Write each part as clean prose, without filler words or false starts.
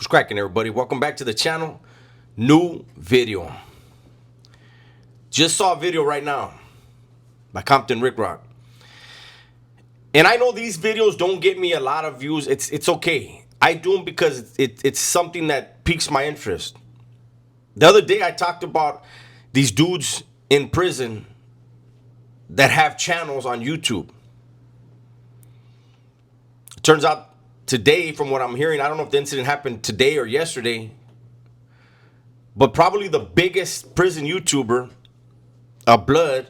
What's cracking, everybody? Welcome back to the channel. New video. Just saw a video right now by Compton Rick Rock. And I know these videos don't get me a lot of views. It's okay. I do them because it's something that piques my interest. The other day I talked about these dudes in prison that have channels on YouTube. It turns out today, from what I'm hearing, I don't know if the incident happened today or yesterday, but probably the biggest prison YouTuber, Blood,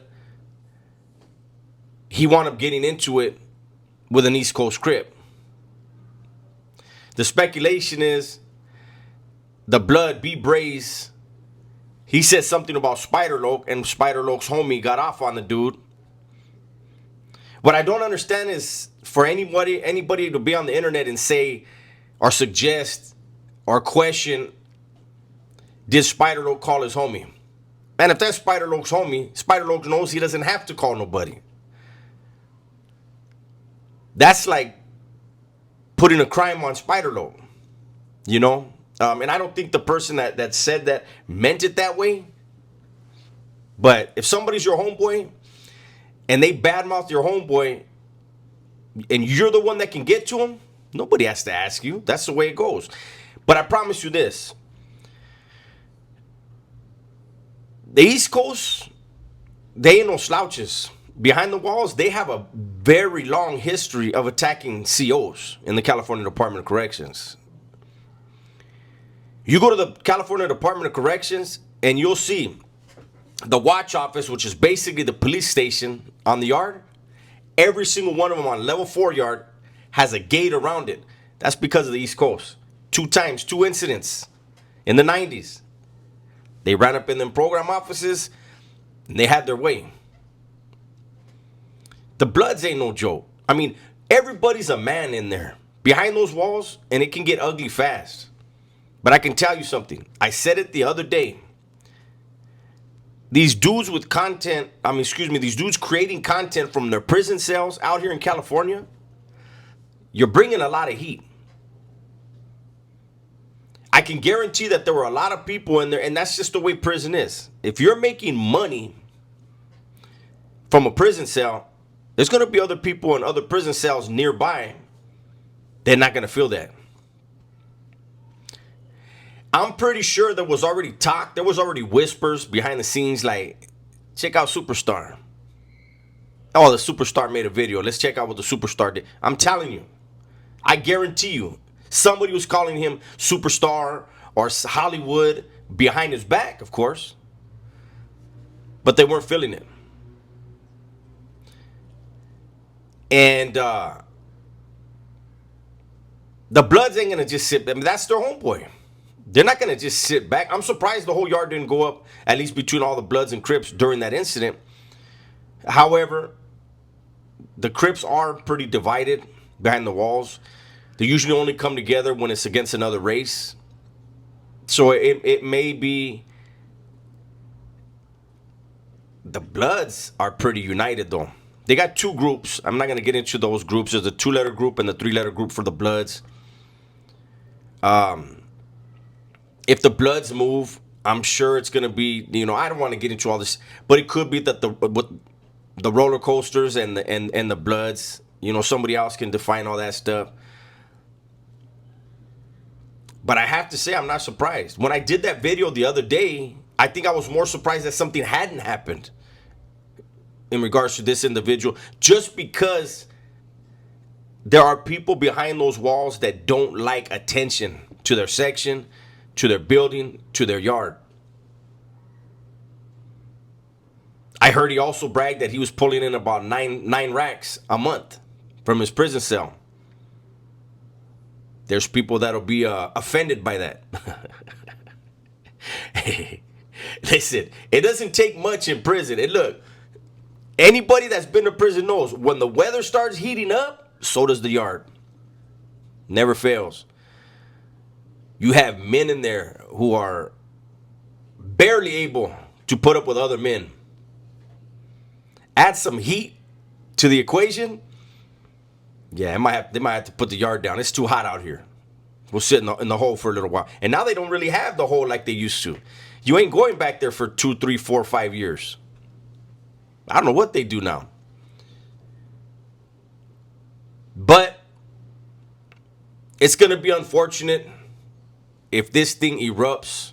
he wound up getting into it with an East Coast Crip. The speculation is the Blood, B. Braze, he said something about Spider-Loc, and Spider-Loc's homie got off on the dude. What I don't understand is for anybody to be on the internet and say or suggest or question, did Spider-Loc call his homie? Man, if that's Spider-Loc's homie, Spider-Loc knows he doesn't have to call nobody. That's like putting a crime on Spider-Loc, you know? And I don't think the person that said that meant it that way. But if somebody's your homeboy and they badmouth your homeboy and you're the one that can get to him, nobody has to ask you. That's the way it goes. But I promise you this. The East Coast, they ain't no slouches. Behind the walls, they have a very long history of attacking COs in the California Department of Corrections. You go to the California Department of Corrections and you'll see the watch office, which is basically the police station on the yard. Every single one of them on level 4 yard has a gate around it. That's because of the East Coast. 2 times, 2 incidents in the 90s. They ran up in them program offices and they had their way. The Bloods ain't no joke. I mean, everybody's a man in there behind those walls, and it can get ugly fast. But I can tell you something. I said it the other day. These dudes with content, these dudes creating content from their prison cells out here in California, you're bringing a lot of heat. I can guarantee that there were a lot of people in there, and that's just the way prison is. If you're making money from a prison cell, there's going to be other people in other prison cells nearby. They're not going to feel that. I'm pretty sure there was already talk. There was already whispers behind the scenes like, check out Superstar. Oh, the Superstar made a video. Let's check out what the Superstar did. I'm telling you. I guarantee you. Somebody was calling him Superstar or Hollywood behind his back, of course. But they weren't feeling it. And the Bloods ain't going to just sit. I mean, that's their homeboy. They're not going to just sit back. I'm surprised the whole yard didn't go up, at least between all the Bloods and Crips during that incident. However, the Crips are pretty divided behind the walls. They usually only come together when it's against another race. So it may be the Bloods are pretty united, though. They got 2 groups. I'm not going to get into those groups. There's a 2-letter group and the 3-letter group for the Bloods. If the Bloods move, I'm sure it's going to be, I don't want to get into all this, but it could be that the roller coasters and the Bloods, somebody else can define all that stuff. But I have to say, I'm not surprised. When I did that video the other day, I think I was more surprised that something hadn't happened in regards to this individual, just because there are people behind those walls that don't like attention to their section, to their building, to their yard. I heard he also bragged that he was pulling in about nine racks a month from his prison cell. There's people that'll be offended by that. Hey, listen, it doesn't take much in prison. And look, anybody that's been to prison knows when the weather starts heating up, so does the yard. Never fails. You have men in there who are barely able to put up with other men. Add some heat to the equation, yeah, they might have to put the yard down. It's too hot out here. will sit in the hole for a little while. And now they don't really have the hole like they used to. You ain't going back there for 2, 3, 4, 5 years. I don't know what they do now. But it's going to be unfortunate if this thing erupts.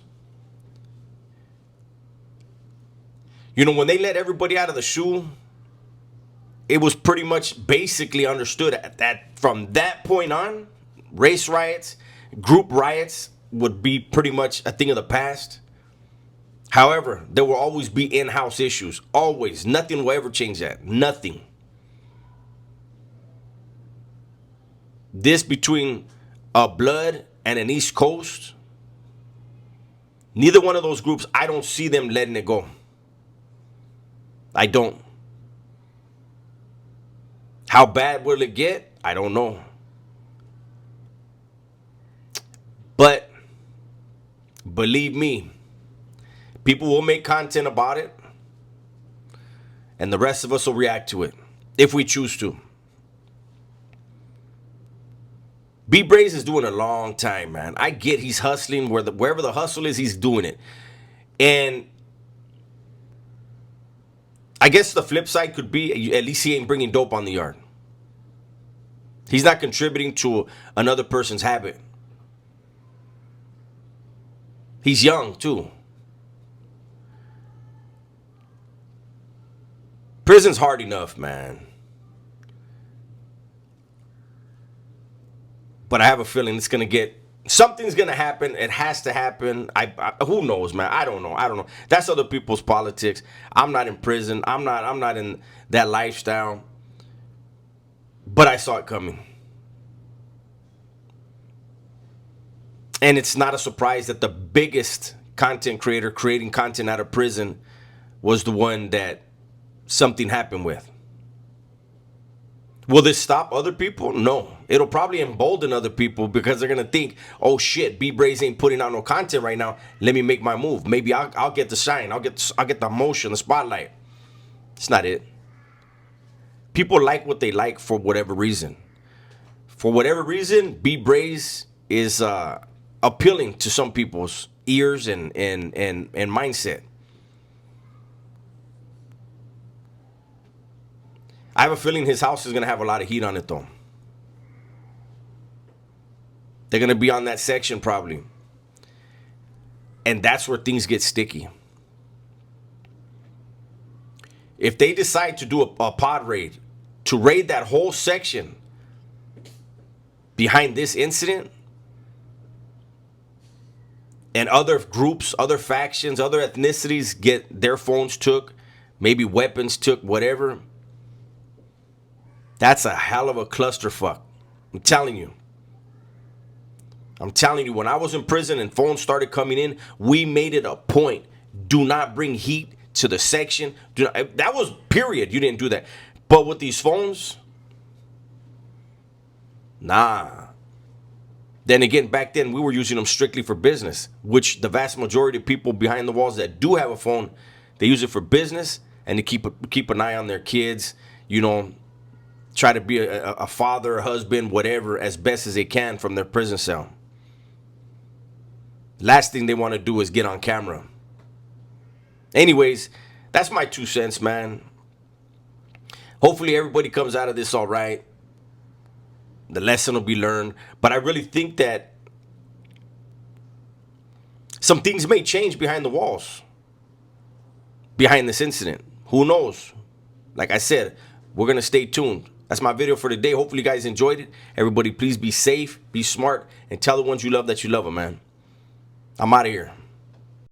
You know, when they let everybody out of the shoe, it was pretty much basically understood that from that point on, race riots, group riots would be pretty much a thing of the past. However, there will always be in-house issues. Always. Nothing will ever change that. Nothing. This between a Blood and an East Coast, neither one of those groups, I don't see them letting it go. I don't. How bad will it get? I don't know. But believe me, people will make content about it, and the rest of us will react to it if we choose to. B Braze is doing a long time, man. I get he's hustling wherever the hustle is, he's doing it. And I guess the flip side could be at least he ain't bringing dope on the yard. He's not contributing to another person's habit. He's young, too. Prison's hard enough, man. But I have a feeling something's going to happen. It has to happen. Who knows, man? I don't know. That's other people's politics. I'm not in prison. I'm not in that lifestyle. But I saw it coming. And it's not a surprise that the biggest content creator creating content out of prison was the one that something happened with. Will this stop other people? No. It'll probably embolden other people because they're going to think, oh shit, B Braze ain't putting out no content right now. Let me make my move. Maybe I'll get the shine. I'll get the motion, the spotlight. It's not it. People like what they like for whatever reason. For whatever reason, B Braze is appealing to some people's ears and mindset. I have a feeling his house is going to have a lot of heat on it, though. They're going to be on that section, probably. And that's where things get sticky. If they decide to do a pod raid, to raid that whole section behind this incident, and other groups, other factions, other ethnicities get their phones took, maybe weapons took, whatever, that's a hell of a clusterfuck. I'm telling you. When I was in prison and phones started coming in, we made it a point. Do not bring heat to the section. That was period. You didn't do that. But with these phones, nah. Then again, back then, we were using them strictly for business, which the vast majority of people behind the walls that do have a phone, they use it for business and to keep an eye on their kids, try to be a father, a husband, whatever, as best as they can from their prison cell. Last thing they want to do is get on camera. Anyways, that's my 2 cents, man. Hopefully everybody comes out of this all right. The lesson will be learned. But I really think that some things may change behind the walls. Behind this incident. Who knows? Like I said, we're going to stay tuned. That's my video for today. Hopefully you guys enjoyed it. Everybody, please be safe, be smart, and tell the ones you love that you love them, man. I'm out of here.